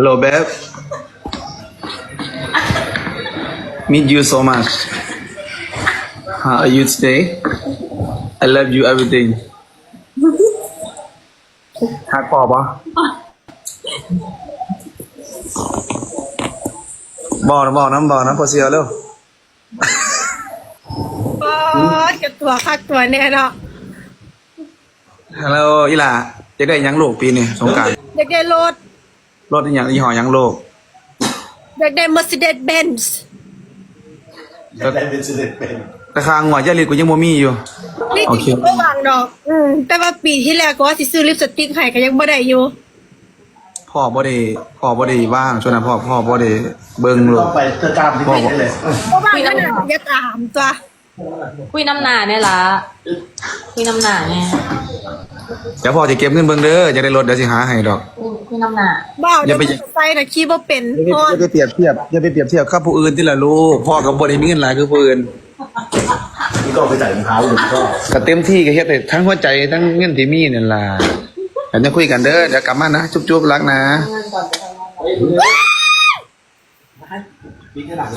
Hello, babe. Meet you so much. How are you today? I love you everything. หักปอบปะบอกนะพอเสียแล้ว กับตัวคักตัวแน่เนาะ ฮัลโหลอีหล่าจะได้หยังโลกปีนี้สงกรานต์ อยากได้รถ รถอีหยังยี่ห้อหยังโลก อยากได้ Mercedes Benz ได้เป็นสิเด็ดเป็น ราคาหัวเจริญกูยังบ่มีอยู่ นี่ โอ จ เค ริงๆก็วางดอก แต่ว่าปีที่แล้วก็ว่าสิซื้อลิปสติกให้ก็ยังบ่ได้อยู่ พ่อบ่ได้ว่างช่วงนั้นพ่อบ่ได้เบิ่งโล ต้อก งไปเธอกล้ามที่ไม่ได้เลย เพราะว่าขนาดอย่าตามจ้ะ คุยน้ำหนาเนี่ยละคุยน้ำหนาเนี่ย เดี๋ยวพ่อจะเก็บเงินเบิ่งเด้อจะได้รถเดี๋ยวสิหาให้ดอก คุยน้ำหนา บ้า อย่าไป เดี๋ยวใส่น่ะขี่บ่เป็น อย่าไปเปรียบเทียบกับผู้อื่นที่ละลูกพ่อกับบ่ได้มีเงินหลายคือผู้อื่น นี่ก็ไปจ่ายรองเท้าอยู่ก็ ก็เต็มที่ก็เฮ็ดได้ทั้งหัวใจทั้งเงินที่มีนั่นล่ะเดี๋ยวจะคุยกันเด้อเดี๋ยวกลับมานะจุ๊บๆรักนะ เงินก่อนจะทำอะไร มีขนาด